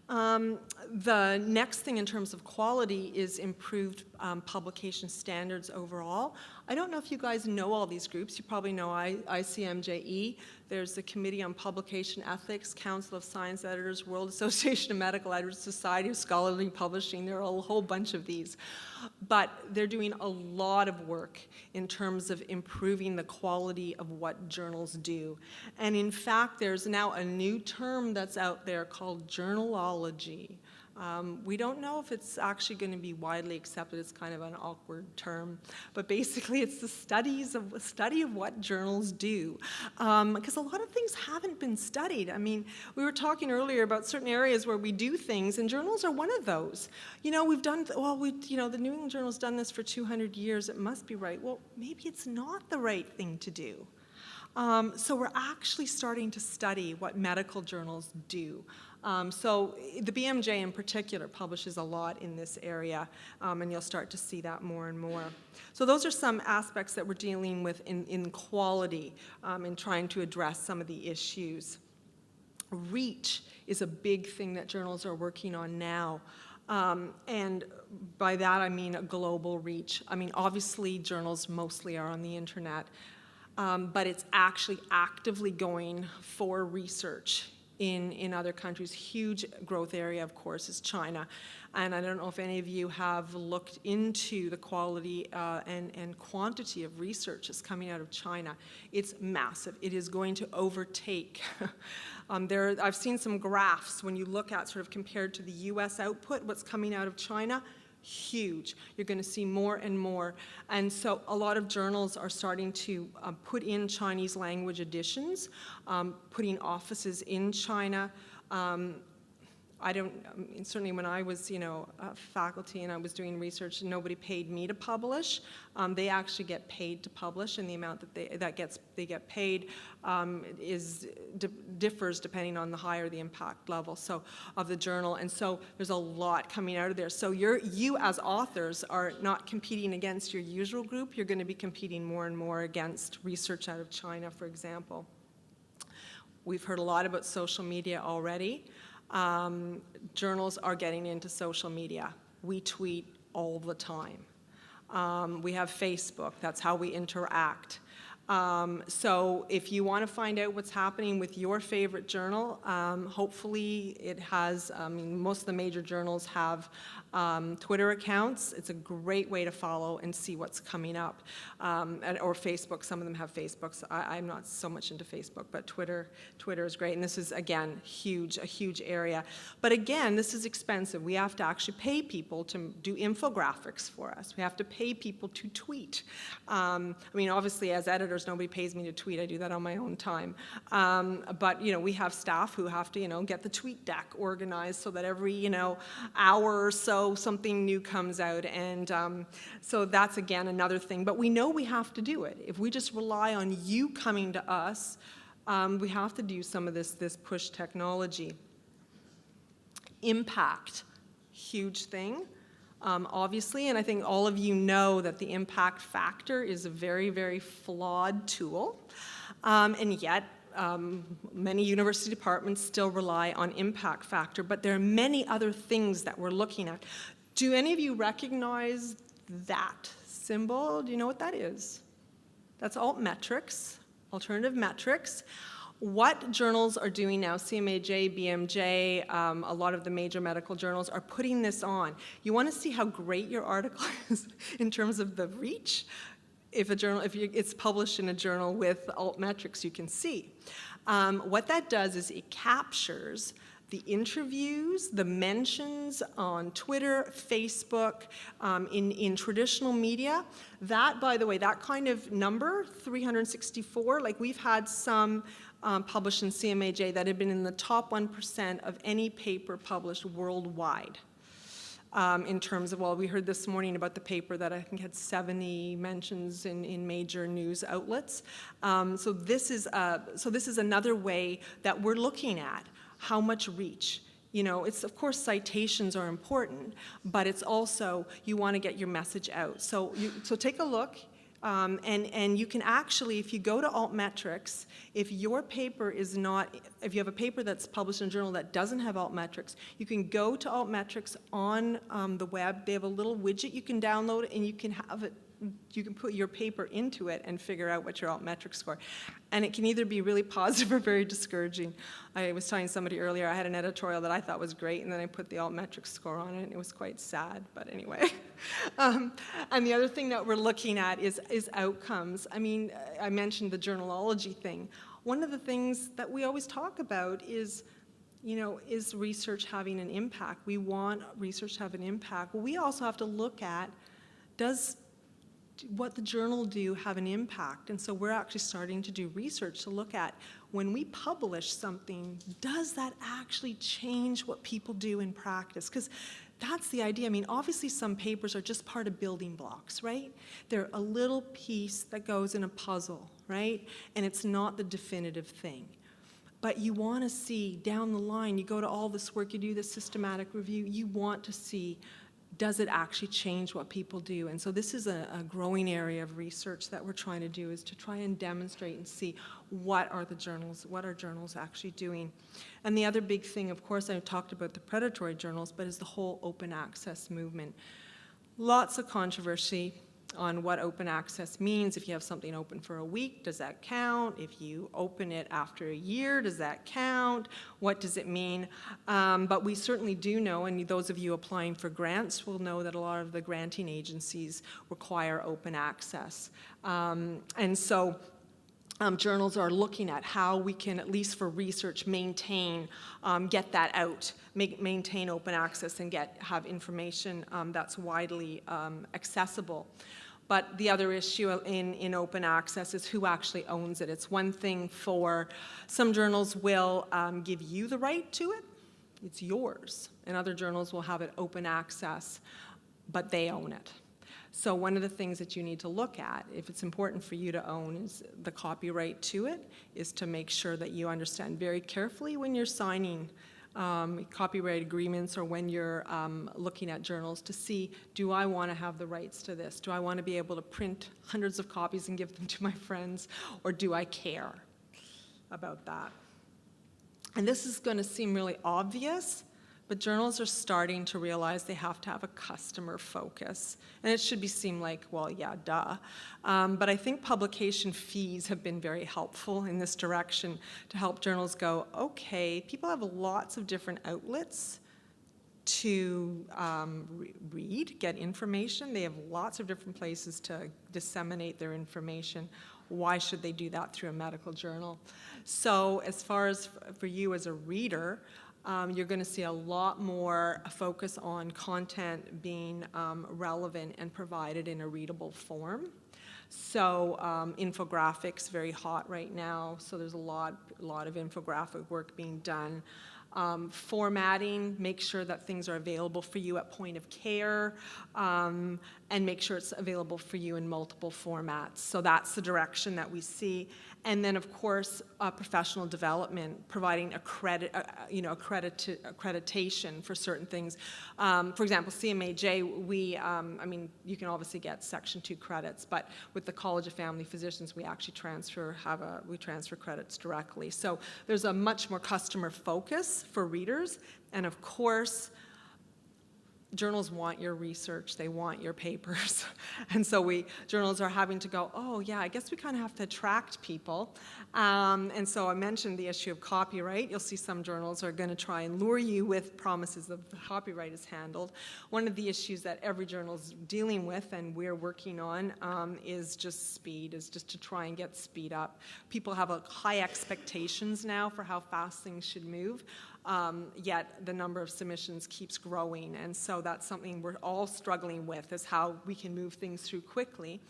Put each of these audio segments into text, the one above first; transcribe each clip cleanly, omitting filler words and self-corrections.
The next thing in terms of quality is improved publication standards overall. I don't know if you guys know all these groups. You probably know ICMJE. There's the Committee on Publication Ethics, Council of Science Editors, World Association of Medical Editors, Society of Scholarly Publishing. There are a whole bunch of these. But they're doing a lot of work in terms of improving the quality of what journals do. And in fact, there's now a new term that's out there called journalology. We don't know if it's actually going to be widely accepted. It's kind of an awkward term. But basically, it's the study of what journals do. Because a lot of things haven't been studied. I mean, we were talking earlier about certain areas where we do things, and journals are one of those. You know, we've done, well, the New England Journal's done this for 200 years. It must be right. Well, maybe it's not the right thing to do. So we're actually starting to study what medical journals do. So the BMJ in particular publishes a lot in this area, and you'll start to see that more and more. So those are some aspects that we're dealing with in quality, in trying to address some of the issues. Reach is a big thing that journals are working on now. And by that I mean a global reach. I mean, obviously journals mostly are on the internet, but it's actually actively going for research in other countries. Huge growth area, of course, is China. And I don't know if any of you have looked into the quality and quantity of research that's coming out of China. It's massive. It is going to overtake. I've seen some graphs when you look at sort of compared to the US output, what's coming out of China. Huge. You're going to see more and more. And so a lot of journals are starting to put in Chinese language editions, putting offices in China. Certainly when I was, faculty and I was doing research, nobody paid me to publish. They actually get paid to publish, and the amount that they get paid differs depending on the higher the impact level of the journal. And so there's a lot coming out of there. So you as authors are not competing against your usual group. You're going to be competing more and more against research out of China, for example. We've heard a lot about social media already. Journals are getting into social media. We tweet all the time. We have Facebook. That's how we interact. So if you want to find out what's happening with your favorite journal, hopefully it has, most of the major journals have Twitter accounts. It's a great way to follow and see what's coming up. Or Facebook, some of them have Facebooks. I'm not so much into Facebook, but Twitter is great. And this is, again, a huge area. But again, this is expensive. We have to actually pay people to do infographics for us. We have to pay people to tweet. Obviously, as editors, nobody pays me to tweet. I do that on my own time. But we have staff who have to, get the tweet deck organized so that every, hour or so something new comes out. And so that's, again, another thing. But we know we have to do it. If we just rely on you coming to us, we have to do some of this push technology. Impact, huge thing. Obviously, and I think all of you know that the impact factor is a very, very flawed tool, and yet many university departments still rely on impact factor, but there are many other things that we're looking at. Do any of you recognize that symbol? Do you know what that is? That's altmetrics, alternative metrics. What journals are doing now, CMAJ, BMJ, a lot of the major medical journals are putting this on. You want to see how great your article is in terms of the reach? If it's published in a journal with altmetrics, you can see. What that does is it captures the interviews, the mentions on Twitter, Facebook, in traditional media. That, by the way, that kind of number, 364, like we've had some published in CMAJ that have been in the top 1% of any paper published worldwide. In terms of, well, we heard this morning about the paper that I think had 70 mentions in major news outlets. So this is another way that we're looking at how much reach. It's, of course, citations are important, but it's also you want to get your message out. So take a look. And you can actually, if you go to altmetrics, if your paper is not, if you have a paper that's published in a journal that doesn't have altmetrics, you can go to altmetrics on the web. They have a little widget you can download, and you can have it, you can put your paper into it and figure out what your altmetrics score. And it can either be really positive or very discouraging. I was telling somebody earlier, I had an editorial that I thought was great, and then I put the altmetrics score on it, and it was quite sad, but anyway. And the other thing that we're looking at is outcomes. I mean, I mentioned the journalology thing. One of the things that we always talk about is, you know, is research having an impact? We want research to have an impact. Well, we also have to look at, does what the journal do have an impact? And so we're actually starting to do research to look at, when we publish something, does that actually change what people do in practice? Because that's the idea. I mean, obviously some papers are just part of building blocks, right? They're a little piece that goes in a puzzle, right? And it's not the definitive thing. But you want to see down the line, you go to all this work, you do this systematic review, you want to see, does it actually change what people do? And so this is a growing area of research that we're trying to do, is to try and demonstrate and see what are journals actually doing. And the other big thing, of course, I talked about the predatory journals, but is the whole open access movement. Lots of controversy on what open access means. If you have something open for a week, does that count? If you open it after a year, does that count? What does it mean? But we certainly do know, and those of you applying for grants will know, that a lot of the granting agencies require open access. And so journals are looking at how we can, at least for research, get that out, maintain open access, and have information that's widely accessible. But the other issue in open access is who actually owns it. It's one thing for some journals will give you the right to it, it's yours, and other journals will have it open access, but they own it. So one of the things that you need to look at, if it's important for you to own is the copyright to it, is to make sure that you understand very carefully when you're signing copyright agreements, or when you're looking at journals, to see, do I want to have the rights to this? Do I want to be able to print hundreds of copies and give them to my friends, or do I care about that? And this is going to seem really obvious, but journals are starting to realize they have to have a customer focus. And it should seem like, well, yeah, duh. But I think publication fees have been very helpful in this direction to help journals go, okay, people have lots of different outlets to read, get information. They have lots of different places to disseminate their information. Why should they do that through a medical journal? So as far as for you as a reader, you're going to see a lot more focus on content being relevant and provided in a readable form. So infographics, very hot right now, so there's a lot of infographic work being done. Formatting, make sure that things are available for you at point of care, and make sure it's available for you in multiple formats. So that's the direction that we see. And then, of course, professional development, providing accreditation for certain things. For example, CMAJ, I mean, you can obviously get Section 2 credits, but with the College of Family Physicians, we actually transfer credits directly. So there's a much more customer focus for readers, and of course, journals want your research, they want your papers. And so journals are having to go, oh yeah, I guess we kind of have to attract people. And so I mentioned the issue of copyright. You'll see some journals are going to try and lure you with promises of the copyright is handled. One of the issues that every journal is dealing with, and we're working on, is just speed, is just to try and get speed up. People have high expectations now for how fast things should move. Yet the number of submissions keeps growing, and so that's something we're all struggling with, is how we can move things through quickly.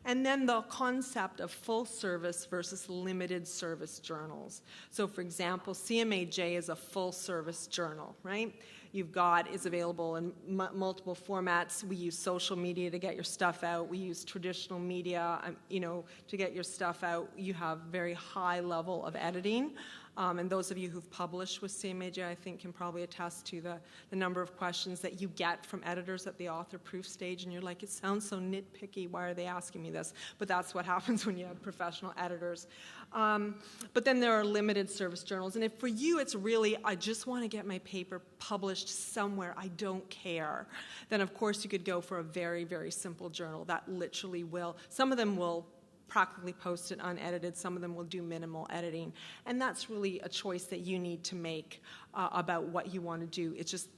And then the concept of full service versus limited service journals. So for example, CMAJ is a full service journal, right? It's available in multiple formats. We use social media to get your stuff out. We use traditional media, to get your stuff out. You have very high level of editing. And those of you who've published with CMAJ, I think, can probably attest to the number of questions that you get from editors at the author proof stage, and you're like, it sounds so nitpicky, why are they asking me this? But that's what happens when you have professional editors. But then there are limited service journals, and if for you it's really, I just want to get my paper published somewhere, I don't care, then of course you could go for a very, very simple journal that literally will, some of them will practically post it unedited, some of them will do minimal editing, and that's really a choice that you need to make about what you want to do. It's just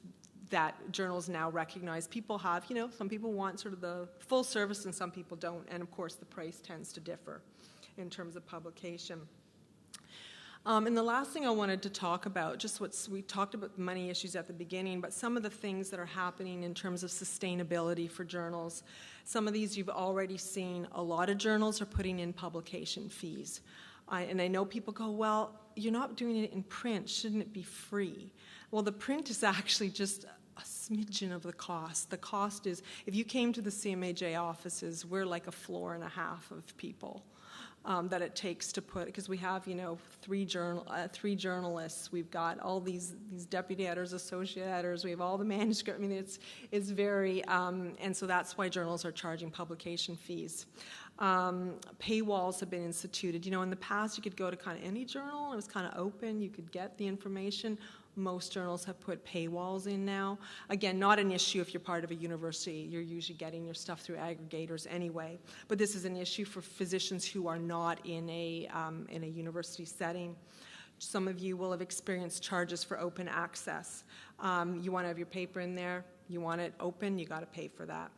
that journals now recognize people have, some people want sort of the full service and some people don't, and of course the price tends to differ in terms of publication. And the last thing I wanted to talk about, we talked about money issues at the beginning, but some of the things that are happening in terms of sustainability for journals. Some of these you've already seen. A lot of journals are putting in publication fees. And I know people go, well, you're not doing it in print, shouldn't it be free? Well, the print is actually just a smidgen of the cost. The cost is, if you came to the CMAJ offices, we're like a floor and a half of people. That it takes to put, because we have, three journalists, we've got all these deputy editors, associate editors, we have all the manuscript. I mean, it's very, and so that's why journals are charging publication fees. Paywalls have been instituted. In the past, you could go to kind of any journal, it was kind of open, you could get the information. Most journals have put paywalls in now. Again, not an issue if you're part of a university. You're usually getting your stuff through aggregators anyway. But this is an issue for physicians who are not in a university setting. Some of you will have experienced charges for open access. You want to have your paper in there, you want it open, you got to pay for that.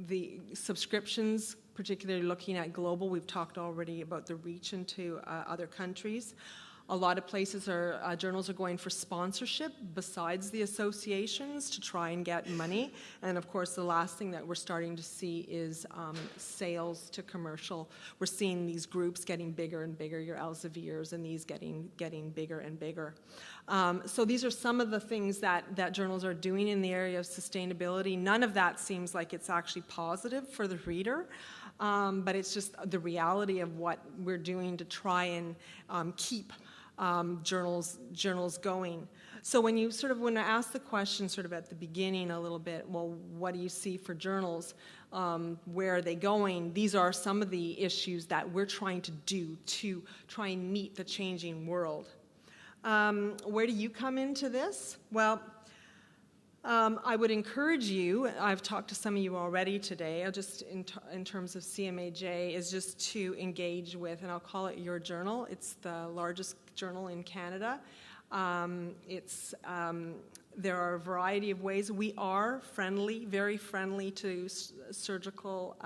The subscriptions, particularly looking at global, we've talked already about the reach into other countries. A lot of places journals are going for sponsorship besides the associations to try and get money. And of course, the last thing that we're starting to see is sales to commercial. We're seeing these groups getting bigger and bigger, your Elsevier's and these getting bigger and bigger. So these are some of the things that journals are doing in the area of sustainability. None of that seems like it's actually positive for the reader. But it's just the reality of what we're doing to try and keep journals going. So when I asked the question sort of at the beginning a little bit, well, what do you see for journals? Where are they going? These are some of the issues that we're trying to do to try and meet the changing world. Where do you come into this? Well, I would encourage you, I've talked to some of you already today, just in terms of CMAJ, is just to engage with, and I'll call it your journal. It's the largest journal in Canada. There are a variety of ways. We are friendly, very friendly to surgical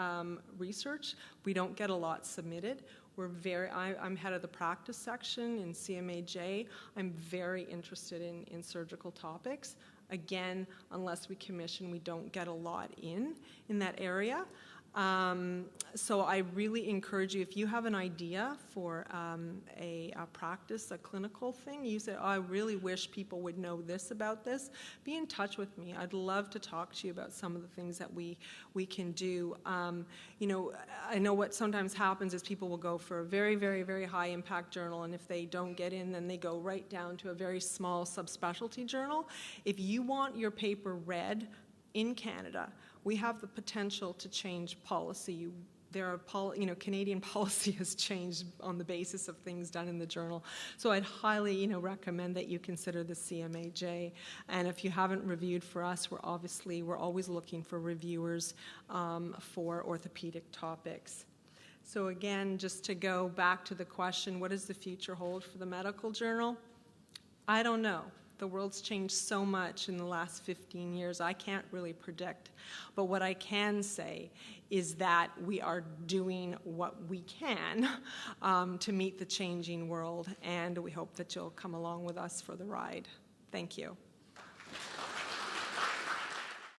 research. We don't get a lot submitted. I'm head of the practice section in CMAJ. I'm very interested in surgical topics. Again, unless we commission, we don't get a lot in that area. So I really encourage you, if you have an idea for a practice, a clinical thing, you say, oh, I really wish people would know this about this, be in touch with me. I'd love to talk to you about some of the things that we can do. I know what sometimes happens is people will go for a very, very, very high impact journal, and if they don't get in, then they go right down to a very small subspecialty journal. If you want your paper read in Canada, we have the potential to change policy. Canadian policy has changed on the basis of things done in the journal. So I'd highly, recommend that you consider the CMAJ. And if you haven't reviewed for us, we're always looking for reviewers for orthopedic topics. So again, just to go back to the question, what does the future hold for the medical journal? I don't know. The world's changed so much in the last 15 years, I can't really predict. But what I can say is that we are doing what we can to meet the changing world, and we hope that you'll come along with us for the ride. Thank you.